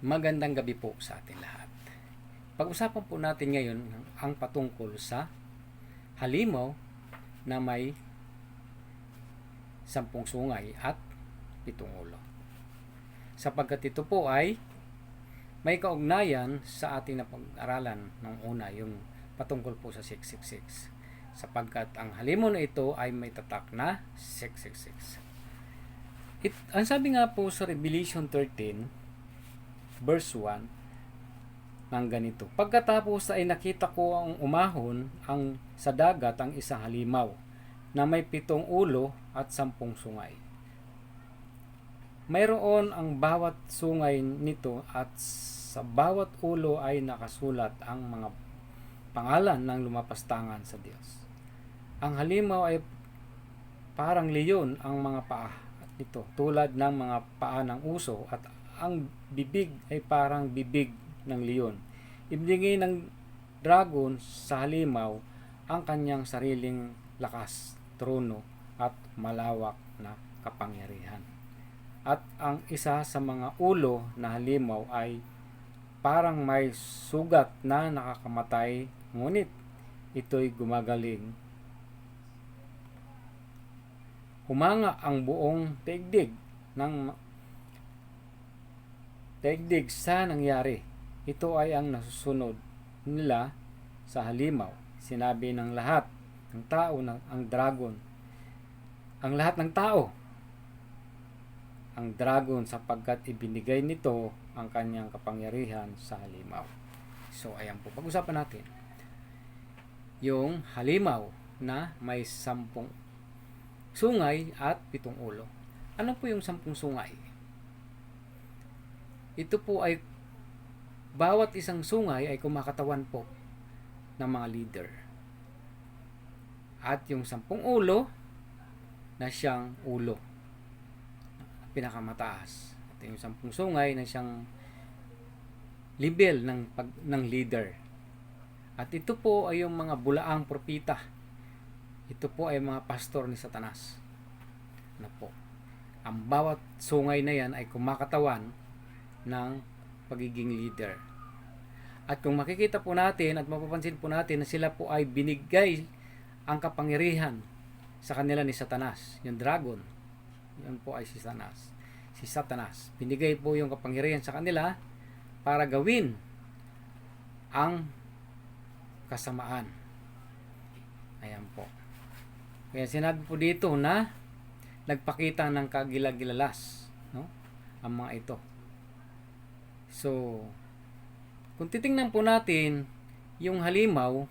Magandang gabi po sa ating lahat. Pag-usapan po natin ngayon ang patungkol sa halimaw na may 10 sungay at 7 ulo. Sapagkat ito po ay may kaugnayan sa ating napag-aralan ng una, yung patungkol po sa 666. Sapagkat ang halimaw na ito ay may tatak na 666. Ang sabi nga po sa Revelation 13, verse 1 ng ganito: pagkatapos ay nakita ko ang umahon sa dagat ang isang halimaw na may 7 ulo at 10 sungay. Mayroon ang bawat sungay nito at sa bawat ulo ay nakasulat ang mga pangalan ng lumapastangan sa Diyos. Ang halimaw ay parang leyon ang mga paa nito, tulad ng mga paa ng uso, at ang bibig ay parang bibig ng leon. Ibinigay ng dragon sa halimaw ang kanyang sariling lakas, trono at malawak na kapangyarihan. At ang isa sa mga ulo na halimaw ay parang may sugat na nakakamatay, ngunit ito'y gumagaling. Humanga ang buong daigdig sa nangyari. Ito ay ang nasusunod nila sa halimaw. Sinabi ng lahat ng tao ang dragon. Ang lahat ng tao ang dragon, sapagkat ibinigay nito ang kanyang kapangyarihan sa halimaw. So ayan po, pag-usapan natin yung halimaw na may 10 sungay at 7 ulo. Ano po yung 10 sungay? Ito po ay bawat isang sungay ay kumakatawan po ng mga leader. At yung 10 ulo na siyang ulo, pinakamataas. At yung 10 sungay na siyang level ng leader. At ito po ay yung mga bulaang propita. Ito po ay mga pastor ni Satanas. Na po. Ang bawat sungay na yan ay kumakatawan ng pagiging leader. At kung makikita po natin at mapapansin po natin na sila po ay binigay ang kapangyarihan sa kanila ni Satanas, yung dragon. Yan po ay si Satanas. Binigay po yung kapangyarihan sa kanila para gawin ang kasamaan. Ayan po. Kaya sinabi po dito na nagpakita ng kagilagilalas, no? Ang mga ito. So, kung titingnan po natin, yung halimaw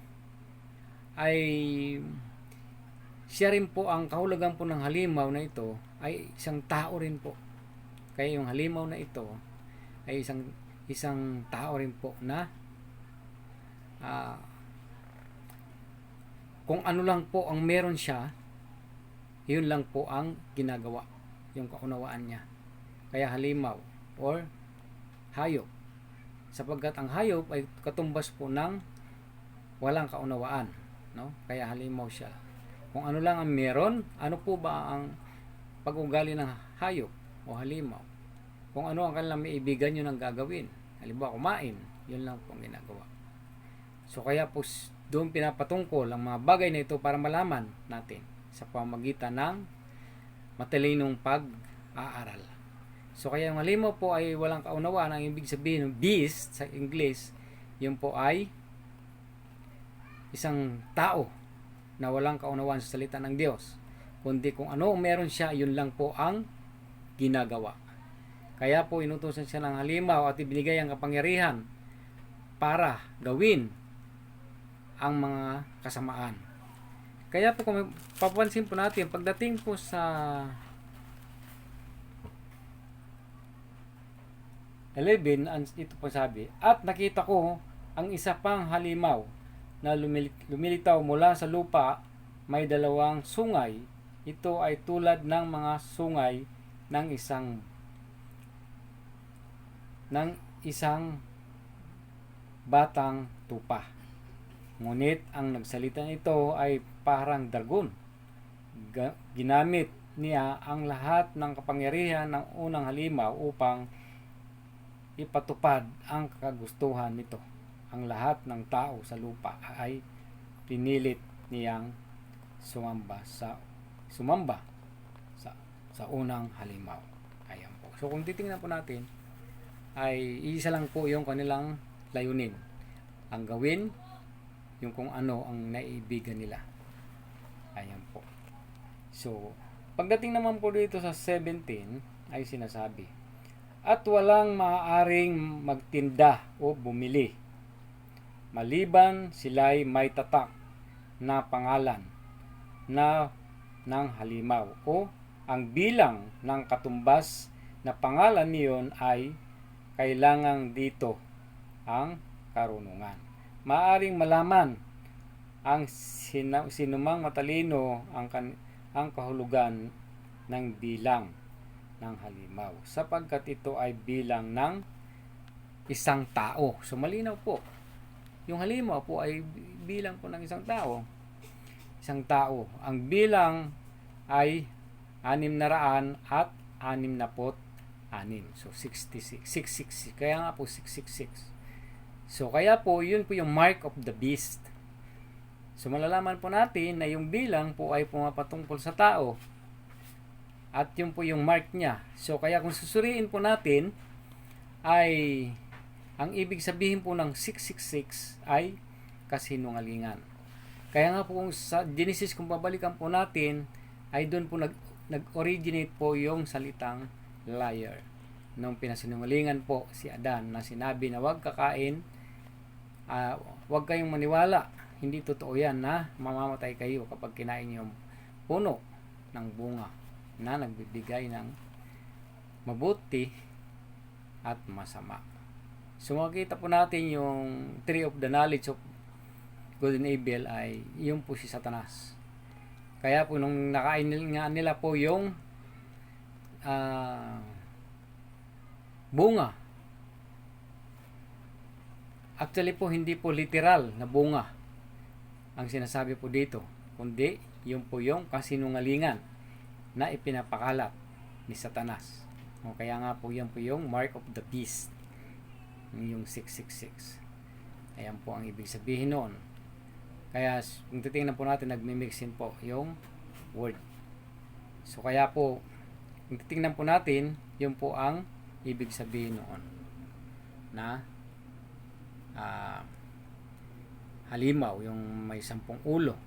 ay siya rin po, ang kahulugan po ng halimaw na ito ay isang tao rin po. Kaya yung halimaw na ito ay isang tao rin po na kung ano lang po ang meron siya, yun lang po ang ginagawa, yung kaunawaan niya. Kaya halimaw or hayop, sapagkat ang hayop ay katumbas po ng walang kaunawaan, no? Kaya halimaw siya. Kung ano lang ang meron, ano po ba ang pag-ugali ng hayop o halimaw? Kung ano ang kanilang maibigan, yun ang gagawin. Halimbawa, kumain, yun lang po ang ginagawa. So kaya po doon pinapatungkol ang mga bagay na ito para malaman natin sa pamamagitan ng matalinong pag-aaral. So kaya yung halimaw po ay walang kaunawaan. Ang ibig sabihin ng beast sa English, yun po ay isang tao na walang kaunawaan sa salita ng Diyos, kundi kung ano meron siya, yun lang po ang ginagawa. Kaya po inutusan siya ng halimaw at ibinigay ang kapangyarihan para gawin ang mga kasamaan. Kaya po kung papansin po natin, pagdating po sa 11, ito po sabi, at nakita ko ang isa pang halimaw na lumilitaw mula sa lupa, may 2 sungay. Ito ay tulad ng mga sungay ng isang batang tupa. Ngunit ang nagsalita nito ay parang dragon. Ginamit niya ang lahat ng kapangyarihan ng unang halimaw upang ipatupad ang kagustuhan nito. Ang lahat ng tao sa lupa ay pinilit niyang sumamba sa unang halimaw. Ayan po. So kung titingnan po natin, ay isa lang po yung kanilang layunin. Ang gawin, yung kung ano ang naiibigan nila. Ayan po. So, pagdating naman po dito sa 17, ay sinasabi, at walang maaaring magtinda o bumili, maliban sila'y may tatak na pangalan na ng halimaw o ang bilang ng katumbas na pangalan niyon ay kailangang dito ang karunungan. Maaring malaman ang sinumang matalino ang kahulugan ng bilang ng halimaw sapagkat ito ay bilang ng isang tao. So malinaw po. Yung halimaw po ay bilang po ng isang tao. Isang tao. Ang bilang ay 666. So 66. 666. Kaya nga po 666. So kaya po yun po yung mark of the beast. So malalaman po natin na yung bilang po ay pumapatungkol sa tao. At yun po yung mark niya. So kaya kung susuriin po natin ay ang ibig sabihin po ng 666 ay kasinungalingan. Kaya nga po kung sa Genesis kung babalikan po natin ay doon po nag-originate po yung salitang liar. Nung pinasinungalingan po si Adan na sinabi na huwag kakain, huwag kayong maniwala. Hindi totoo yan na mamamatay kayo kapag kinain yung puno ng bunga na nagbibigay ng mabuti at masama. So makikita po natin yung tree of the knowledge of good and evil ay yung po si Satanas. Kaya po nung nakain nga nila po yung bunga. Actually po hindi po literal na bunga ang sinasabi po dito, kundi yung po yung kasinungalingan na ipinapakalat ni Satanas. O kaya nga po yan po yung mark of the beast, yung 666. Ayan po ang ibig sabihin noon. Kaya kung titingnan po natin, nagmimixin po yung word. So kaya po kung titingnan po natin, yun po ang ibig sabihin noon na halimaw, yung may 10 ulo.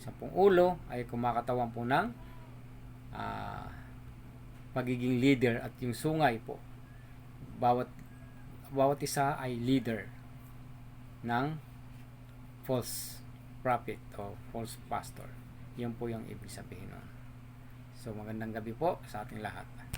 10 ulo ay kumakatawan po ng pagiging leader at yung sungay po. Bawat isa ay leader ng false prophet o false pastor. Yun po yung ibig sabihin nun. So magandang gabi po sa ating lahat.